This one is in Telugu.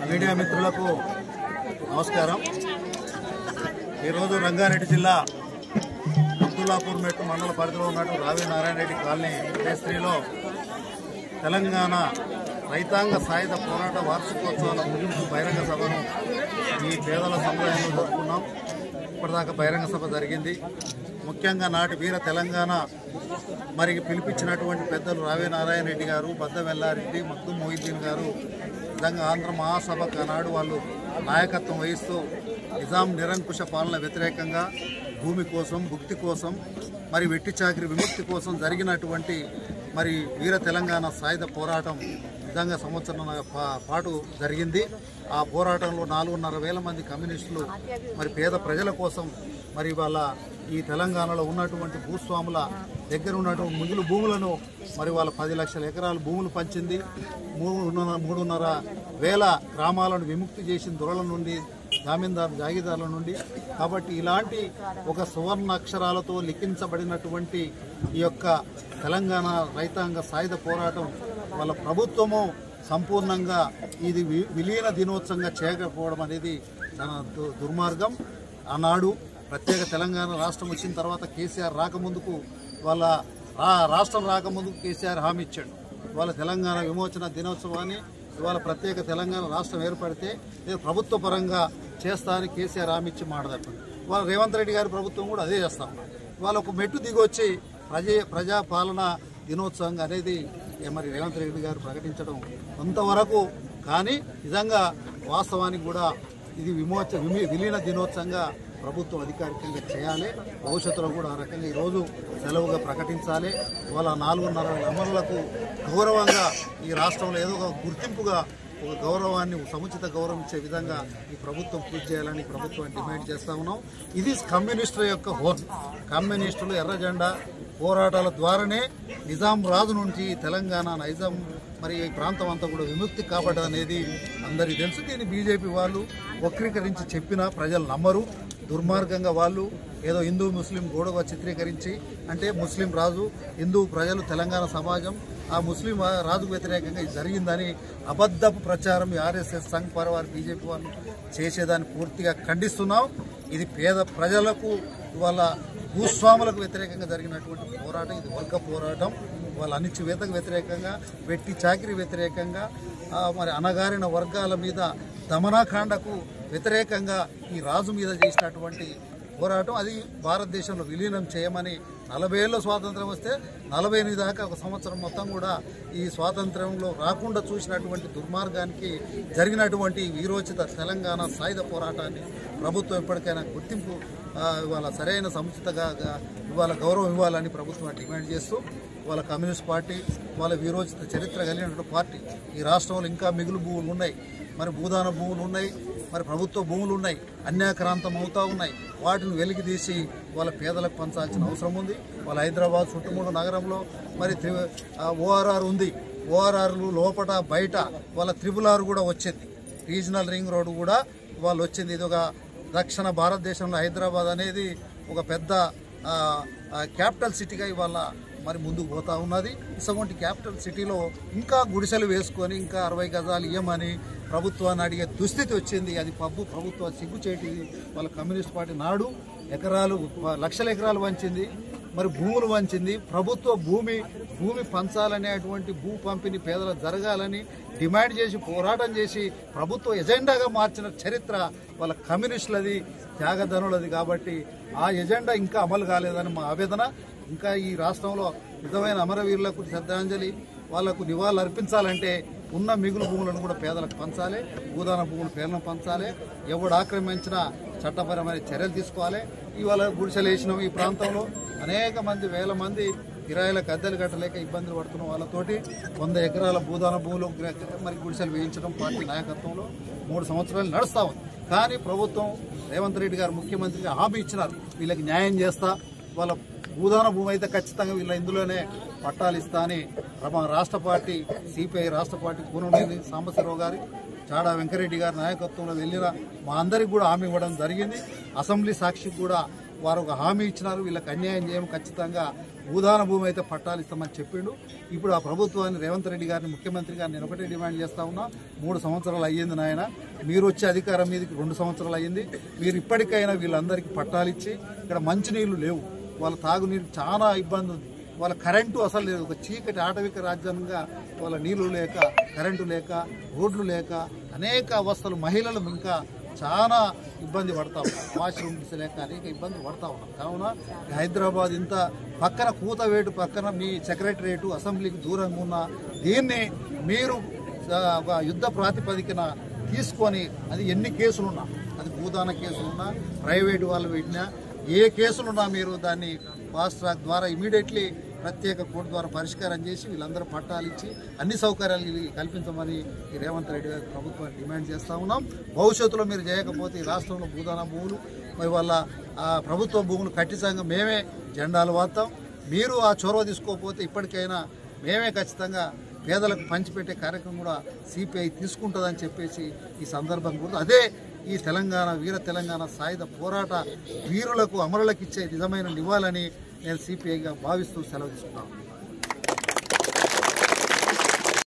మీడియా మిత్రులకు నమస్కారం। ఈరోజు రంగారెడ్డి జిల్లా అబ్దుల్లాపూర్ మెట్టు మండల పరిధిలో ఉన్నట్టు రావి నారాయణ రెడ్డి కాలనీ ఫేజ్ 3లో తెలంగాణ రైతాంగ సాయుధ పోరాట వార్షికోత్సవాల ముగింపు బహిరంగ సభను ఈ పేదల సముదాయంలో జరుపుకున్నాం। ఇప్పటిదాకా బహిరంగ సభ జరిగింది। ముఖ్యంగా నాటి వీర తెలంగాణ మరి పిలిపించినటువంటి పెద్దలు రావి నారాయణ రెడ్డి గారు, బద్దం ఎల్లారెడ్డి, మక్దుం మొహిద్దీన్ గారు నిజంగా ఆంధ్ర మహాసభకు ఆనాడు వాళ్ళు నాయకత్వం వహిస్తూ నిజాం నిరంకుశ పాలన వ్యతిరేకంగా భూమి కోసం, భుక్తి కోసం, మరి వెట్టి చాకిరి విముక్తి కోసం జరిగినటువంటి మరి వీర తెలంగాణ సాయుధ పోరాటం నిజంగా సంవత్సరం పాటు జరిగింది। ఆ పోరాటంలో 4,500,000 మంది కమ్యూనిస్టులు మరి పేద ప్రజల కోసం మరి వాళ్ళ ఈ తెలంగాణలో ఉన్నటువంటి భూస్వాముల దగ్గర ఉన్నటువంటి మిగులు భూములను మరి వాళ్ళ 10 లక్షల ఎకరాల భూములు పంచింది। 3,500,000 గ్రామాలను విముక్తి చేసిన దొరల నుండి, జాగీదారుల నుండి। కాబట్టి ఇలాంటి ఒక సువర్ణ అక్షరాలతో లిఖించబడినటువంటి ఈ యొక్క తెలంగాణ రైతాంగ సాయుధ పోరాటం వాళ్ళ ప్రభుత్వము సంపూర్ణంగా ఇది విలీన దినోత్సవంగా చేయకపోవడం అనేది చాలా దుర్మార్గం। ఆనాడు ప్రత్యేక తెలంగాణ రాష్ట్రం వచ్చిన తర్వాత కేసీఆర్ రాకముందుకు వాళ్ళ రాష్ట్రం రాకముందుకు కేసీఆర్ హామీ ఇచ్చాడు। వాళ్ళ తెలంగాణ విమోచన దినోత్సవాన్ని ఇవాళ ప్రత్యేక తెలంగాణ రాష్ట్రం ఏర్పడితే నేను ప్రభుత్వ పరంగా చేస్తా అని కేసీఆర్ హామీ ఇచ్చి మాట్లాడతాను। వాళ్ళ రేవంత్ రెడ్డి గారి ప్రభుత్వం కూడా అదే చేస్తాం। వాళ్ళ ఒక మెట్టు దిగొచ్చి ప్రజాపాలన దినోత్సవంగా అనేది మరి రేవంత్ రెడ్డి గారు ప్రకటించడం కొంతవరకు, కానీ నిజంగా వాస్తవానికి కూడా ఇది విలీన దినోత్సవంగా ప్రభుత్వం అధికారికంగా చేయాలి। భవిష్యత్తులో కూడా ఆ రకంగా ఈరోజు సెలవుగా ప్రకటించాలి। వాళ్ళ 4,500,000 అమరులకు గౌరవంగా ఈ రాష్ట్రంలో ఏదో ఒక గుర్తింపుగా ఒక గౌరవాన్ని, సముచిత గౌరవం ఇచ్చే విధంగా ఈ ప్రభుత్వం కృషి చేయాలని ప్రభుత్వాన్ని డిమాండ్ చేస్తా ఉన్నాం। ఇది కమ్యూనిస్టుల యొక్క హోన్। కమ్యూనిస్టులు ఎర్ర జెండా పోరాటాల ద్వారానే నిజాం రాజు నుంచి తెలంగాణ నైజాం మరి ఈ ప్రాంతం అంతా కూడా విముక్తి కాబట్టనేది అందరికీ తెలుసు। దీన్ని బీజేపీ వాళ్ళు వక్రీకరించి చెప్పినా ప్రజలు నమ్మరు। దుర్మార్గంగా వాళ్ళు ఏదో హిందూ ముస్లిం గొడవ చిత్రీకరించి, అంటే ముస్లిం రాజు, హిందూ ప్రజలు, తెలంగాణ సమాజం ఆ ముస్లిం రాజుకు వ్యతిరేకంగా ఇది జరిగిందని అబద్ధపు ప్రచారం ఈ ఆర్ఎస్ఎస్, సంఘ్ పరివార్, బీజేపీ వాళ్ళు చేసేదాన్ని పూర్తిగా ఖండిస్తున్నాం। ఇది పేద ప్రజలకు, వాళ్ళ భూస్వాములకు వ్యతిరేకంగా జరిగినటువంటి పోరాటం। ఇది వర్గ పోరాటం। వాళ్ళ అణిచివేతకు వ్యతిరేకంగా, వెట్టి చాకిరి వ్యతిరేకంగా, మరి అణగారిన వర్గాల మీద దమనకాండకు వ్యతిరేకంగా ఈ రాజు మీద చేసినటువంటి పోరాటం। అది భారతదేశంలో విలీనం చేయమని 40 ఏళ్ళ స్వాతంత్రం వస్తే 48 దాకా ఒక సంవత్సరం మొత్తం కూడా ఈ స్వాతంత్రంలో రాకుండా చూసినటువంటి దుర్మార్గానికి జరిగినటువంటి వీరోచిత తెలంగాణ సాయుధ పోరాటాన్ని ప్రభుత్వం ఎప్పటికైనా గుర్తింపు ఇవాళ సరైన సముచితగా ఇవాళ గౌరవం ఇవ్వాలని ప్రభుత్వం డిమాండ్ చేస్తూ, వాళ్ళ కమ్యూనిస్ట్ పార్టీ వాళ్ళ వీరోచిత చరిత్ర కలిగినటువంటి పార్టీ ఈ రాష్ట్రంలో ఇంకా మిగులు భూములు ఉన్నాయి, మరి భూదాన భూములు ఉన్నాయి, మరి ప్రభుత్వ భూములు ఉన్నాయి, అన్యాక్రాంతం అవుతూ ఉన్నాయి। వాటిని వెలికి తీసి వాళ్ళ పేదలకు పంచాల్సిన అవసరం ఉంది। వాళ్ళ హైదరాబాద్ చుట్టుముట్టు నగరంలో మరి ఓఆర్ఆర్ ఉంది। ఓఆర్ఆర్ లోపల బయట వాళ్ళ త్రిపుల్ కూడా వచ్చింది, రీజనల్ రింగ్ రోడ్డు కూడా వాళ్ళు వచ్చింది। ఇది ఒక దక్షిణ భారతదేశంలో హైదరాబాద్ అనేది ఒక పెద్ద క్యాపిటల్ సిటీగా ఇవాళ మరి ముందుకు పోతా ఉన్నది। ఇటువంటి క్యాపిటల్ సిటీలో ఇంకా గుడిసెలు వేసుకొని ఇంకా 60 గజాలు ఇవ్వమని ప్రభుత్వాన్ని అడిగే దుస్థితి వచ్చింది। అది ప్రభుత్వ సిగ్గుచేటిది। వాళ్ళ కమ్యూనిస్ట్ పార్టీ నాడు ఎకరాలు, లక్షల ఎకరాలు వంచింది, మరి భూములు వంచింది। ప్రభుత్వ భూమి పంచాలనేటువంటి భూ పంపిణీ పేదలకు జరగాలని డిమాండ్ చేసి, పోరాటం చేసి ప్రభుత్వ ఎజెండాగా మార్చిన చరిత్ర వాళ్ళ కమ్యూనిస్టులది, త్యాగధనులది। కాబట్టి ఆ ఎజెండా ఇంకా అమలు కాలేదని మా ఆవేదన। ఇంకా ఈ రాష్ట్రంలో నిజమైన అమరవీరులకు శ్రద్ధాంజలి, వాళ్లకు నివాళులు అర్పించాలంటే ఉన్న మిగులు భూములను కూడా పేదలకు పంచాలి, భూదాన భూములు పేదలను పంచాలి। ఎవడు ఆక్రమించినా చట్టపరమైన చర్యలు తీసుకోవాలి। ఇవాళ గుడిసెలు వేసినాం ఈ ప్రాంతంలో, అనేక మంది, వేల మంది కిరాయిలకు అద్దెలు కట్టలేక ఇబ్బందులు పడుతున్న వాళ్ళతోటి 100 ఎకరాల భూదాన భూములు మరి గుడిసెలు వేయించడం పార్టీ నాయకత్వంలో 3 సంవత్సరాలు నడుస్తా ఉంది। కానీ ప్రభుత్వం రేవంత్ రెడ్డి గారు ముఖ్యమంత్రిగా హామీ ఇచ్చినారు, వీళ్ళకి న్యాయం చేస్తా, వాళ్ళ భూదాన భూమి అయితే ఖచ్చితంగా వీళ్ళ ఇందులోనే పట్టాలు ఇస్తా అని రాష్ట్ర పార్టీ, సిపిఐ రాష్ట్ర పార్టీ కూననేని సాంబశివరావు గారి, చాడా వెంకరెడ్డి గారి నాయకత్వంలో వెళ్ళిన మా అందరికి కూడా హామీ ఇవ్వడం జరిగింది। అసెంబ్లీ సాక్షికి కూడా వారు ఒక హామీ ఇచ్చినారు, వీళ్ళకి అన్యాయం చేయము, ఖచ్చితంగా భూదాన భూమి అయితే పట్టాలు ఇస్తామని చెప్పిండు. ఇప్పుడు ఆ ప్రభుత్వాన్ని రేవంత్ రెడ్డి గారిని, ముఖ్యమంత్రి గారిని నేను ఒకటే డిమాండ్ చేస్తా ఉన్నా, 3 సంవత్సరాలు అయ్యింది నాయన, మీరు వచ్చే అధికారం మీదకి 2 సంవత్సరాలు అయ్యింది. మీరు ఇప్పటికైనా వీళ్ళందరికీ పట్టాలు ఇచ్చి, ఇక్కడ మంచినీళ్లు లేవు, వాళ్ళ తాగునీరు చాలా ఇబ్బంది ఉంది, వాళ్ళ కరెంటు అసలు లేదు, ఒక చీకటి ఆటవిక రాజ్యాంగంగా వాళ్ళ నీళ్లు లేక, కరెంటు లేక, రోడ్లు లేక అనేక అవస్థలు, మహిళలు ఇంకా చాలా ఇబ్బంది పడతా ఉన్నాం, వాష్రూమ్స్ లేక అనేక ఇబ్బందులు పడతా ఉన్నాం. కావున హైదరాబాద్ ఇంత పక్కన కూతవేటు పక్కన మీ సెక్రటరేటు అసెంబ్లీకి దూరంగా ఉన్న దీన్ని మీరు ఒక యుద్ధ ప్రాతిపదికన తీసుకొని, అది ఎన్ని కేసులున్నా, అది భూదాన కేసులున్నా, ప్రైవేటు వాళ్ళు పెట్టినా, ఏ కేసులున్నా మీరు దాన్ని ఫాస్ట్ ట్రాక్ ద్వారా ఇమీడియట్లీ ప్రత్యేక కోర్టు ద్వారా పరిష్కారం చేసి వీళ్ళందరూ పట్టాలు ఇచ్చి అన్ని సౌకర్యాలు కల్పించమని ఈ రేవంత్ రెడ్డి గారి ప్రభుత్వాన్ని డిమాండ్ చేస్తూ ఉన్నాం. భవిష్యత్తులో మీరు చేయకపోతే ఈ రాష్ట్రంలో భూదాన భూములు, మరి వాళ్ళ ప్రభుత్వ భూములు ఖచ్చితంగా మేమే జెండాలు వాడతాం. మీరు ఆ చొరవ తీసుకోకపోతే ఇప్పటికైనా మేమే ఖచ్చితంగా పేదలకు పంచిపెట్టే కార్యక్రమం కూడా సిపిఐ తీసుకుంటుందని చెప్పేసి ఈ సందర్భం కూడా అదే ఈ తెలంగాణ వీర తెలంగాణ సాయుధ పోరాట వీరులకు, అమరులకు ఇచ్చే నిజమైన నివాళని నేను సిపిఐగా భావిస్తూ సెలవు తీసుకుంటాను.